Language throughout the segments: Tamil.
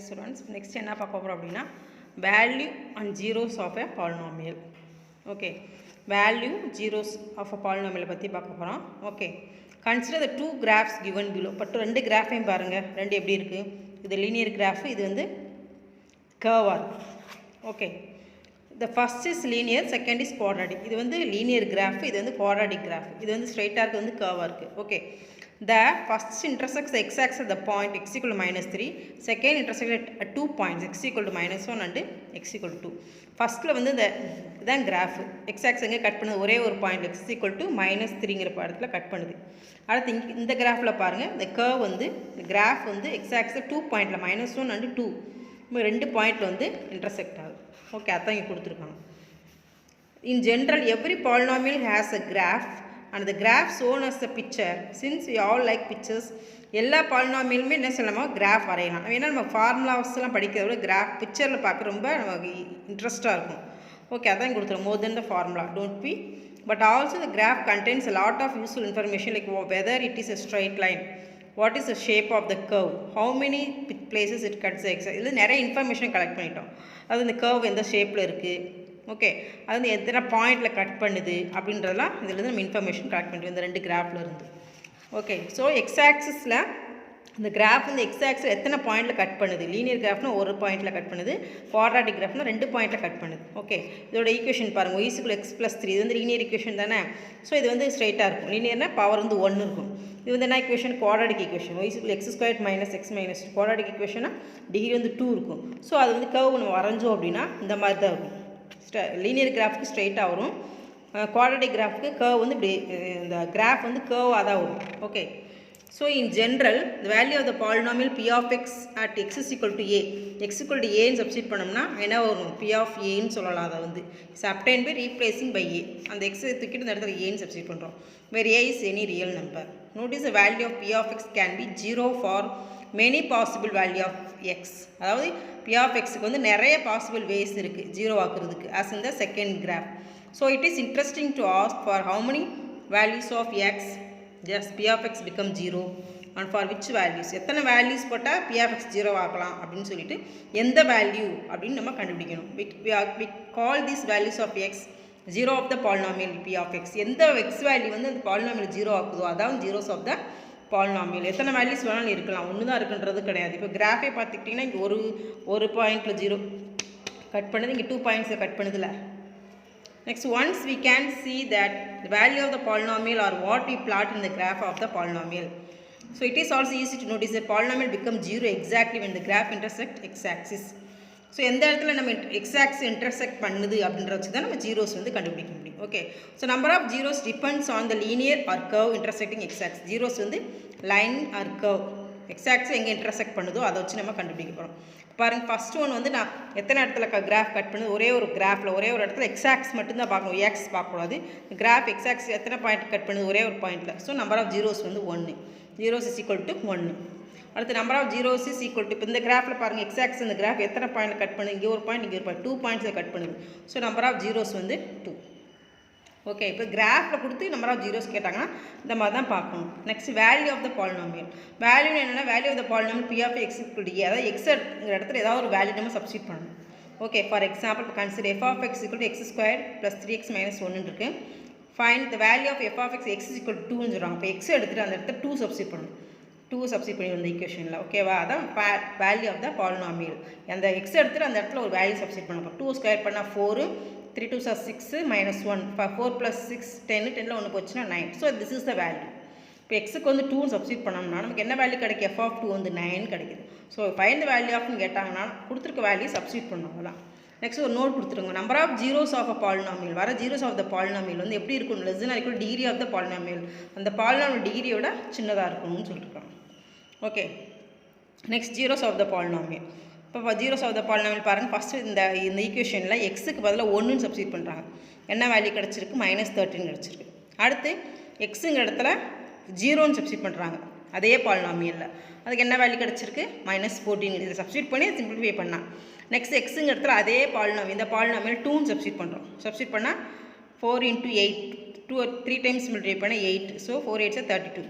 students, next என்ன பார்க்க போறோம் அப்படினா value and zeros of a polynomial. Okay, value zeros of a polynomial பத்தி பார்க்க போறோம். Okay, consider the two graphs given below. பட்டு ரெண்டு கிராஃபையும் பாருங்க, ரெண்டு எப்படி இருக்கு? இது linear graph, இது வந்து curve. Okay, the first is linear, second is quadratic. இது வந்து linear graph, இது வந்து quadratic graph. இது வந்து straight ஆ இருக்கு, வந்து curve இருக்கு. Okay, the first intersects the x-axis at the point x equal to minus 3, second intersects at 2 points x equal to minus 1 and x equal to 2. ஃபஸ்ட்டில் வந்து இதான் கிராஃப், x-axis எங்கே கட் பண்ணுது, ஒரே ஒரு point x equal to minus 3ங்கிற இடத்துல கட் பண்ணுது. அடுத்து இந்த கிராஃபில் பாருங்கள், இந்த கர்வ் வந்து இந்த கிராஃப் வந்து x-axis 2 பாயிண்டில் minus 1 and 2 ரெண்டு பாயிண்டில் வந்து இன்டர்செக்ட் ஆகுது. ஓகே, அதான் இங்கே கொடுத்துருக்காங்க. In general every polynomial has a graph and the graph shown as the picture. Since we all like pictures, எல்லா பாலினாமியலுமே என்ன சொல்லலாமா கிராஃப் வரையலாம். ஏன்னா நம்ம ஃபார்முலாஸ்லாம் படிக்கிறத விட கிராஃப் பிக்சரில் பார்க்க ரொம்ப நமக்கு இன்ட்ரெஸ்ட்டாக இருக்கும். ஓகே, அதான் கொடுத்துரும் more then the formula don't be. But also the graph contains a lot of useful information like whether it is a straight line, what is the shape of the curve, how many places it cuts the x. இது நிறைய இன்ஃபர்மேஷன் கலெக்ட் பண்ணிட்டோம். அது இந்த கர்வ் எந்த ஷேப்பில் இருக்குது, ஓகே, அது வந்து எத்தனை பாயிண்டில் கட் பண்ணுது அப்படின்றதெல்லாம் இதில் நம்ம இன்ஃபர்மேஷன் கலெக்ட் பண்ணிட்டு இந்த ரெண்டு கிராஃபில் இருந்து. ஓகே, ஸோ எக்ஸ் ஆக்சிஸில் இந்த கிராஃப் வந்து எக்ஸ் ஆக்சிஸில் எத்தனை பாயிண்டில் கட் பண்ணுது, லீனியர் கிராஃப்னா ஒரு பாயிண்டில் கட் பண்ணுது, குவாட்ராட்டிக் கிராஃப்னா ரெண்டு பாயிண்டில் கட் பண்ணுது. ஓகே, இதோட ஈக்குவேஷன் பாருங்கள், y = x + 3, இது வந்து லீனியர் ஈக்குவேஷன் தானே. ஸோ இது வந்து ஸ்ட்ரைட்டாக இருக்கும், லீனியர்னா பவர் வந்து 1 இருக்கும். இது வந்து என்ன equation, quadratic equation, y = x² - x - 2. Quadratic ஈக்குவேஷனா டிகிரி வந்து 2 இருக்கும். ஸோ அது வந்து கர்வ் நம்ம வரைஞ்சோம் அப்படின்னா இந்த மாதிரி தான் இருக்கும். லீனியர் கிராஃப்க்கு ஸ்ட்ரைட்டாக வரும், குவாட்ராட்டிக் கிராஃப்க்கு கர்வ் வந்து இப்படி இந்த கிராஃப் வந்து கர்வாக தான் வரும். Okay, so in general the value of the polynomial p of x at x is equal to a, x equal to a ன்னு சப்ஸ்டிட் பண்ணோம்னா என்ன வரும், p of a ன்னு சொல்லலாம். அதை வந்து it's obtained by replacing by a. அந்த x தூக்கிட்டு இந்த இடத்துல a ன்னு சப்ஸ்டிட் பண்ணுறோம். வேர் a is any real number. Notice the value of p of x can be 0 for many possible value of x. அதாவது p of xக்கு வந்து நிறைய பாசிபிள் வேஸ் இருக்குது zero ஆக்குறதுக்கு, as in the second graph. So it is interesting to ask for how many values of x just p of x become 0 and for which values. எத்தனை வேல்யூஸ் போட்டால் p of x 0 ஆக்கலாம் அப்படின்னு சொல்லிட்டு எந்த வேல்யூ அப்படின்னு நம்ம கண்டுபிடிக்கணும். we call these values of x 0 of the polynomial p of x. எந்த x வேல்யூ வந்து அந்த பாலினாமியல் 0 ஆக்குதோ அதான் zeros of the பாலினாமியல். எத்தனை வேல்யூஸ் வேணாலும் இருக்கலாம், ஒன்று தான் இருக்குன்றது கிடையாது. இப்போ கிராஃபே பார்த்துக்கிட்டிங்கன்னா இங்கே ஒரு பாயிண்டில் 0 கட் பண்ணுது, இங்கே 2 பாயிண்ட்ஸில் கட் பண்ணுதில்ல. Next, once we can see that the value of the polynomial or what we plot in the graph of the polynomial. So it is also easy to notice that polynomial becomes 0 exactly when the graph intersect x-axis. So எந்த இடத்துல நம்ம x-axis intersect பண்ணுது அப்படின்ற வச்சு தான் நம்ம ஜீரோஸ் வந்து கண்டுபிடிக்க முடியும். Okay, so number of zeros depends on the linear or curve intersecting x-axis. Zeros வந்து லைன் ஆர் கர்வ் x-axis எங்கே இன்டர்செக்ட் பண்ணுதோ அதை வச்சு நம்ம கண்டுபிடிக்க போகிறோம். பாருங்கள், ஃபஸ்ட் ஒன் வந்து நான் எத்தனை இடத்துல கிராஃப் கட் பண்ணுது, ஒரே ஒரு கிராஃபில் ஒரே ஒரு இடத்துல x-axis மட்டும்தான் பார்க்கணும், x பார்க்கக்கூடாது. கிராஃப் x-axis எத்தனை பாயிண்ட் கட் பண்ணுது, ஒரே ஒரு பாயிண்ட்டில். ஸோ நம்பர் ஆஃப் ஜீரோஸ் வந்து 1, ஜீரோஸ் இஸ் ஈக்குவல் டு 1. அடுத்து number of zeros is equal to, இப்போ இந்த கிராஃபில் பாருங்கள் x-axis இந்த கிராஃப் எத்தனை பாயிண்ட் கட் பண்ணுது, இங்கே ஒரு பாயிண்ட், இங்கே ஒரு பாயிண்ட், 2 பாயிண்ட்ஸில் கட் பண்ணுது. ஸோ நம்பர் ஆஃப் ஜீரோஸ் வந்து 2. ஓகே, இப்போ கிராஃபில் கொடுத்து நம்பர் ஆஃப் ஜீரோஸ் கேட்டாங்கன்னா இந்த மாதிரி தான் பார்க்கணும். Next, value of the polynomial. Value என்னென்னா value of the polynomial p of x equal to a, அதாவது எக்ஸ்ங்கிற இடத்துல ஏதாவது ஒரு வேல்யூ நம்ம சப்ஸ்டிட் பண்ணணும். ஓகே, ஃபார் எக்ஸாம்பிள் இப்போ consider f of x equal to x² + 3x - 1 இருக்கு. Find the value of f of x is equal to 2ன்னு சொல்கிறாங்க. இப்போ x எடுத்துகிட்டு அந்த இடத்துல 2 சப்ஸ்டிட் பண்ணணும், 2 சப்ஸ்டிட் பண்ணி வந்த ஈக்குவேஷனில். ஓகேவா, அதான் வேல்யூ ஆஃப் த பாலினாமியல். அந்த எக்ஸ் எடுத்துகிட்டு அந்த இடத்துல ஒரு வேல்யூ சப்ஸ்டிட் பண்ணணும். 2 ஸ்கொயர் பண்ணால் 4, 3 2s are 6 - 1, 4 + 6 10, 10ல் 1 போச்சுன்னா 9. So this is the value. இப்போ எக்ஸுக்கு வந்து 2 சப்ஸ்டிட் பண்ணோம்னா நமக்கு என்ன வேல்யூ கிடைக்கும், f of 2 வந்து 9 கிடைக்குது. ஸோ ஃபைண்ட் த வேல்யூ ஆஃப்னு கேட்டாங்கன்னா கொடுத்துருக்க வேல்யூ சப்ஸ்டிட் பண்ணணும். அதான் நெக்ஸ்ட் ஒரு நோட் கொடுத்துருங்க. Number of zeros of a polynomial. வர ஜீரோஸ் ஆஃப் த பாலினாமியல் வந்து எப்படி இருக்கணும், less than or equal degree of the polynomial. அந்த பாலினாமியல் டிகிரியோட சின்னதாக இருக்கணும்னு சொல்லியிருக்காங்க. Okay, next zeros of the polynomial. இப்போ ஜீரோஸ் ஆஃப் த பாலினாமியல் பாருங்கள், ஃபஸ்ட்டு இந்த ஈக்குவேஷனில் எக்ஸுக்கு பதிலாக 1ன்னு சப்ஸ்டிட் பண்ணுறாங்க. என்ன வேல்யூ கிடச்சிருக்கு, -13 கிடச்சிருக்கு. அடுத்து எக்ஸுங்கிற இடத்துல 0ன்னு சப்ஸ்டிட் பண்ணுறாங்க அதே பாலினாமியலில். அதுக்கு என்ன வேல்யூ கிடச்சிருக்கு, -14. இதை சப்ஸ்டிட் பண்ணி சிம்பிளிஃபை பண்ணால் நெக்ஸ்ட் எக்ஸுங்கிற இடத்துல அதே பாலினாமியல், இந்த பாலினாமியல் 2ன்னு சப்ஸ்டிட் பண்ணுறோம். சப்ஸ்டிட் பண்ணால் 4 × 8, 3 டைம்ஸ் மல்டிப்ளை பண்ணால் 8. ஸோ 4 8 32.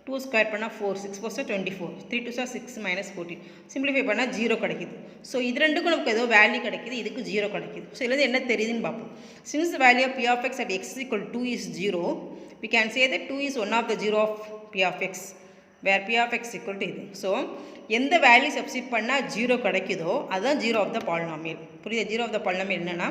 2 ஸ்கொயர் பண்ணால் 4 6 4 24 3 2 6 minus 14 சிம்பிளிஃபை பண்ணால் 0 கிடைக்குது. ஸோ இது ரெண்டுக்கும் நமக்கு ஏதோ வேல்யூ கிடைக்குது, இதுக்கு 0 கிடைக்குது. ஸோ இதுலேருந்து என்ன தெரியுதுன்னு பார்ப்போம். Since the value of p of x at x is equal to 2 is 0, we can say that 2 is one of the 0 of p of x, where p of x is equal to இது. ஸோ எந்த வேல்யூ சப்ஸ்டிட் பண்ணால் 0 கிடைக்குதோ அதுதான் 0 ஆஃப் த பாலினாமியல். புரியுது? 0 ஆஃப் த பாலினாமியல் என்னென்னா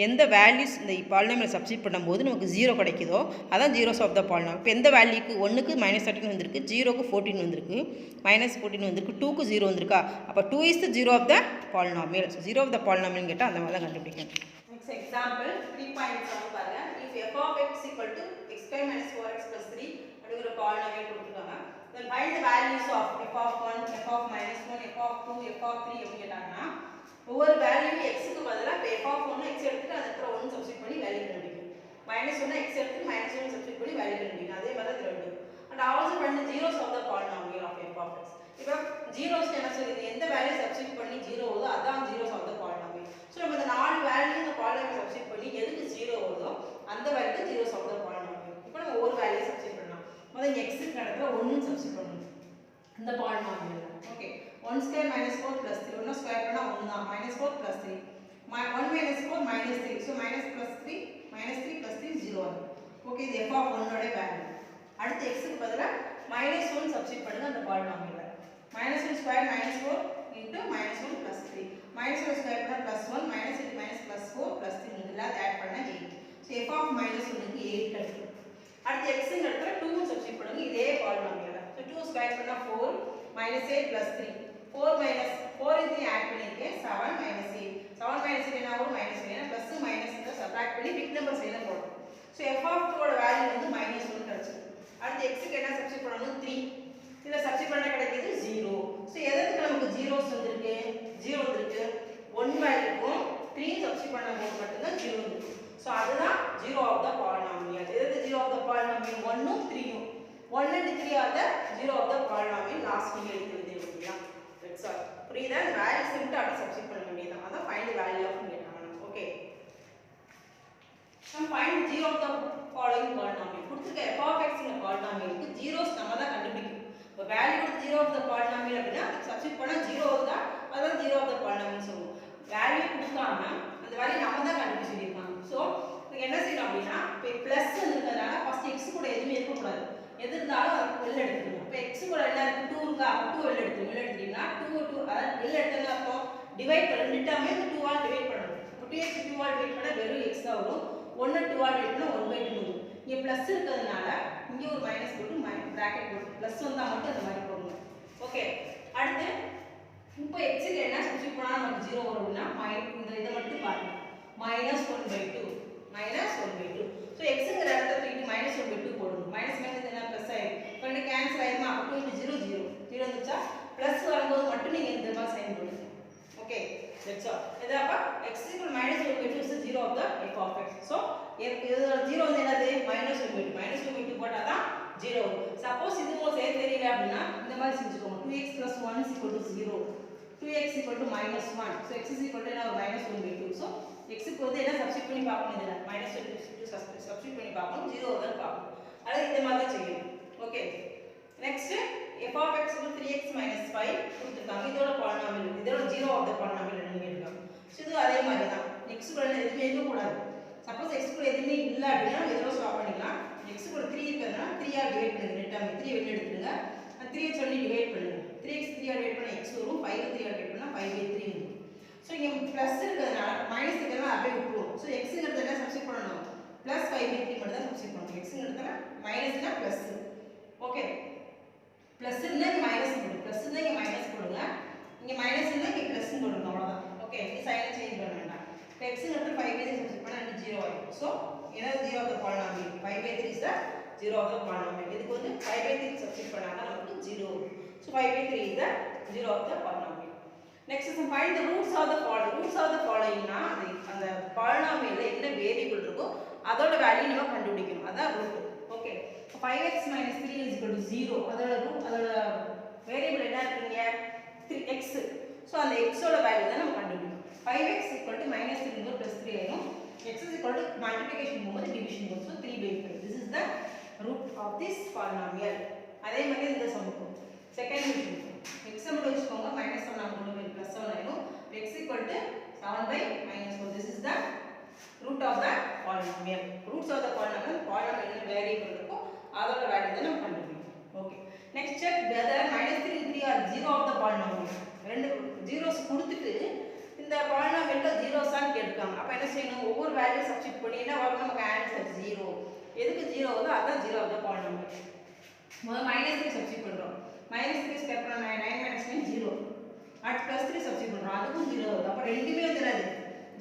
எந்த வேல்யூஸ் இந்த பாலினாமியல் சப்ஸ்டிட் பண்ணும்போது நமக்கு 0 கிடைக்குதோ அதான் ஜீரோஸ் ஆஃப் த பாலினாமியல். இப்போ எந்த வேல்யூக்கு 1க்கு -13 வந்திருக்கு, 0க்கு 14 வந்திருக்கு, -14 வந்திருக்கு, 2க்கு 0 வந்திருக்கா, அப்போ 2 is the 0 of the polynomial. So 0 of the polynomial கேட்டால் அந்த மாதிரி தான் கண்டுபிடிக்கணும். நெக்ஸ்ட் எக்ஸாம்பிள் 3.7 பாருங்க. if f of x equal to x square minus 4x plus 3 அப்படிங்கிற பாலினாமியல் கொடுத்துருக்காங்க. then find the values of f of 1, f of -1, f of 2, f of 3 எப்படி கேட்டாங்கன்னா ஒவ்வொரு வேல்யூ xக்கு பதிலாக இப்போ f of 1 x எடுத்துட்டு அதுக்கு 1 சப்ஸ்டிட் பண்ணி வேல்யூ கண்டுபிடிக்கும். -1 x எடுத்து -1 சப்ஸ்டிட் பண்ணி வேல்யூ கண்டுபிடிக்கும். அதே மாதிரி தான் ரெண்டு. and also find the zeros of the polynomial of f of x. இப்போ ஜீரோஸ் என்ன சொல்லுது, எந்த வேல்யூ சப்ஸ்டிட் பண்ணி 0 வருதோ அதான் zeros of the polynomial. So நம்ம இந்த 4 வேல்யூ இந்த பாலினாமியல் சப்ஸ்டிட் பண்ணி எதுக்கு 0 வருதோ அந்த value zeros of the polynomial. இப்போ நம்ம ஒரு வேல்யூ சப்ஸ்டிட் பண்ணலாம். முதல்ல x க்கு இடத்துல 1 சப்ஸ்டிட் பண்ணணும் இந்த பாலினாமியல். ஓகே, 1 ஸ்கொயர் -4 + 3 1 ஸ்கொயர் பண்ணா 1 தான். -4 + 3 1 - 4 -3. ஸோ -3 -3 + 3 0 ஆகும். ஓகே, இது f of 1 ஓட வேல்யூ. அடுத்து x க்கு பதிலா -1 சப்ஸ்டிட் பண்ணுங்க அந்த பாலினாமியல்ல. -1 ஸ்கொயர் -4 into -1 + 3 -1 ஸ்கொயர் பண்ணா +1 -1 +4 +3 இதெல்லாம் ஆட் பண்ணா 8. ஸோ f of -1க்கு 8 கிடைக்கும். அடுத்து x ங்க இடத்துல 2 சப்ஸ்டிட் பண்ணுங்க இதே பாலினாமியல்ல. ஸோ 2 ஸ்கொயர் பண்ணா 4 -8 + 3 4 இது ஆட் பண்ணிருக்கேன் 7 - 8 7 - 8 என்ன ஆகும் -1 ஏன்னா ப்ளஸ் மைனஸ் இத சப்ட்ராக்ட் பண்ணி பிக் நம்பர் சைடுல போடணும். ஸோ f of 2 ஓட வேல்யூ வந்து -1 கிடைச்சிருக்கு. அடுத்து x க்கு என்ன சப்ஸ்டிட் பண்ணனும் 3 இத சப்ஸ்டிட் பண்ணா கிடைக்குது 0. ஸோ எதுக்கு நமக்கு ஜீரோஸ் வந்திருக்கு 0 வந்திருக்கு 1 வேல்யூக்கும் 3 சப்ஸ்டிட் பண்ணும்போது மட்டும் தான் 0 வந்திருக்கு. ஸோ அதுதான் 0 ஆஃப் த பாலினாமியல். எது 0 ஆஃப் த பாலினாமியல் 1 ம் 3 ம் 1 and 3 are the 0 of the polynomial. Last நீங்க எடுத்து எழுதிடலாம். That's all. புரியுதா? வேல்யூ சிம்பிளா அப்படி சப்ஸ்டிட் பண்ண வேண்டியதுதான். அதான் ஃபைண்ட் தி வேல்யூ ஆஃப் கேட்டாங்க. ஓகே, நம்ம find 0 of the following polynomial. கொடுத்துருக்க f of x ங்க பாலினாமியலுக்கு ஜீரோஸ் நம்ம தான் கண்டுபிடிக்கணும். இப்போ வேல்யூ கொடுத்து 0 of the polynomial அப்படினா அதுக்கு சப்ஸ்டிட் பண்ணா 0 வருதா அதான் 0 of the polynomial சொல்லுவோம். வேல்யூ கொடுக்காம அந்த வேல்யூ நம்ம தான் கண்டுபிடிச்சு சொல்லிருக்காங்க. ஸோ என்ன செய்யணும் அப்படின்னா இப்போ ப்ளஸ் இருக்கிறதுனால ஃபர்ஸ்ட் x கூட எதுவுமே இருக்கக்கூடாது. எது இருந்தாலும் அதை வெளில எடுத்துக்கணும். இப்போ x கூட என்ன இருக்கு 2 இருக்கா, 2 வெளில எடுத்தீங்கன்னா 2 அதாவது வெளில எடுத்தது அர்த்தம் டிவைட் பண்ண ரெண்டு டேர்மே 2 ஆல் டிவைட் பண்ணணும். இப்போ 2x 2 ஆல் டிவைட் பண்ணா வெறும் x தான் வரும். 1 2 ஆல் டிவைட் பண்ணா 1/2 வரும். இங்க பிளஸ் இருக்கிறதுனால இங்க ஒரு மைனஸ் போட்டு பிராக்கெட் போட்டு பிளஸ் வந்தா மட்டும் அந்த மாதிரி போடணும். ஓகே, அடுத்து இப்போ x க்கு என்ன சப்ஸ்டிட் பண்ணா நமக்கு 0 வரும்னா இந்த இத மட்டும் பாருங்க -1/2 -1/2. ஸோ xங்கிற இடத்துல தூக்கி -1/2 போடணும். மைனஸ் என்ன ப்ளஸ் ஆயிடும். இப்போ ரெண்டு கேன்சல் ஆயிருமா, அப்போ 2 × 0 0 0 வந்துச்சா ப்ளஸ் வரும்போது மட்டும் நீங்க இந்த மாதிரி சைன் போடுங்க. Okay, that's all. இதப்ப x = -1/2 is 0 of the f of x. So இதோட 0 வந்து என்னது -1/2 போட்டா தான் 0 வரும். சப்போஸ் இது உங்களுக்கு செய்ய தெரியல அப்படின்னா இந்த மாதிரி செஞ்சுக்கோங்க. 2x + 1 = 0 2x = -1. ஸோ x என்ன -1/2. ஸோ x க்கு வந்து என்ன சப்ஸ்டிட் பண்ணி பார்க்கணும், இதுல -1/2 சப்ஸ்டிட் பண்ணி பார்க்கணும் 0 வருதான்னு பார்க்கணும். அது இந்த மாதிரி தான் செய்யணும். Okay, next f of x = 3x - 5 கொடுத்துட்டாங்க. இதோட பாலினாமியல் இதோட 0 ஆஃப் த பாலினாமியல் என்னன்னு கேட்காங்க. ஸோ இது அதே மாதிரி தான் x கூட எதுவுமே இருக்க கூடாது. சப்போஸ் x கூட எதுவுமே இல்ல அப்படினா இதோட ஸ்டாப் பண்ணிக்கலாம். x கூட 3 இருக்குதுன்னா 3 ஆல் டிவைட் பண்ணுங்க. ரெண்டாமே 3 வெளிய எடுத்துடுங்க. 3 சொல்லி டிவைட் பண்ணுங்க. 3x 3 ஆல் டிவைட் பண்ணா x வரும். 5 3 ஆல் டிவைட் பண்ணா 5/3 வரும். ஸோ இங்க பிளஸ் இருக்கிறதுனால மைனஸ் இருக்கிறதுனால அப்படியே விட்டுருவோம். ஸோ xங்கிறது என்ன சப்ஸ்டிட் பண்ணணும் +5/3 மட்டும் தான் சப்ஸ்டிட் பண்ணணும். xங்கிறதுல மைனஸ்னா பிளஸ். ஓகே, பிளஸ் இருந்தா இங்க மைனஸ் போடுங்க, பிளஸ் இருந்தா இங்க மைனஸ் போடுங்க, இங்க மைனஸ் இருந்தா இங்க பிளஸ் போடுங்க. அவ்வளவுதான். ஓகே, இந்த சைனை சேஞ்ச் பண்ண வேண்டாம். இப்போ xங்கிறது 5/3 சப்ஸ்டிட் பண்ணா 0 ஆயிடும். ஸோ என்னது 0 of the polynomial 5/3 is the 0 of the polynomial. இதுக்கு வந்து 5/3 சப்ஸ்டிட் பண்ணாங்க நமக்கு 0 வரும். So 5/3 is the 0 of the polynomial. Next is find the roots of the following. Roots of the following னா அந்த பாலினாமியல்ல என்ன வேரியபிள் இருக்கோ அதோட வேல்யூ நம்ம கண்டுபிடிக்கணும். அதான் ரூட். Okay, 5x - 3 = 0. அதோட ரூட் அதோட வேரியபிள் என்ன இருக்குங்க 3x. சோ அந்த x ஓட வேல்யூ தான் நம்ம கண்டுபிடிக்கணும். 5x = -3 + 3 ஆயிடும். x மல்டிப்ளிகேஷன் போகும்போது டிவிஷன் போகும். So 3/5. This is the root of this polynomial. அதே மாதிரி இந்த சம்முக்கும் செகண்ட் மீட்டிங் எக்ஸ் மட்டும் வச்சுக்கோங்க -1 ஆகும் +1 ஆயிடும் x equal to 7/-1. This is the root of the polynomial. Roots of the polynomial என்ன வேரியபிள் இருக்கோ அதோட வேல்யூ தான் நம்ம கண்டுபிடிக்கணும். Okay next check whether -3 and 3 are 0 of the polynomial. ரெண்டு ஜீரோஸ் கொடுத்துட்டு இந்த பாலினாமியல்ல ஜீரோஸான்னு கேட்காங்க. அப்ப என்ன செய்யணும்? ஒவ்வொரு வேல்யூ சப்ஸ்டிட் பண்ணி என்ன வரும்? நமக்கு ஆன்சர் 0. எதுக்கு 0 வருதோ அதான் 0 ஆஃப் த பாலினாமியல். முதல்ல -3 சப்ஸ்டிட் பண்றோம். -3 ஸ்கொயர் பண்ணா 9 - 9 0. அடுத்து +3 சப்ஸ்டிட் பண்றோம். அதுக்கும் 0 வருது. அப்ப ரெண்டுமே வந்து என்னது?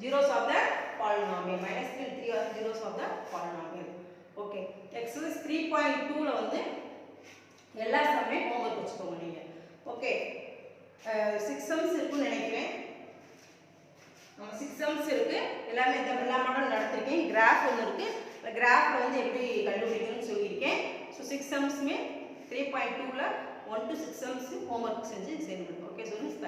Zeros of the polynomial. -3 and 3 are zeros of the polynomial. Okay exercise 3.2 ல வந்து எல்லா சம்மே ஹோம்வொர்க் வச்சுக்கோங்க நீங்க. ஓகே 6 சம்ஸ் இருக்குன்னு நினைக்கிறேன். 6 sums இருக்கு. எல்லாமே எல்லா மாடலும் நடத்திருக்கேன். கிராஃப் ஒன்று இருக்கு. அந்த கிராஃப்ல வந்து எப்படி கண்டுபிடிக்கணும்னு சொல்லியிருக்கேன். ஸோ 6 சம்ஸ்மே 3.2ல 1 to 6 sums ஹோம்வொர்க் செஞ்சு பண்ணுங்க. ஓகே சொல்லுங்க.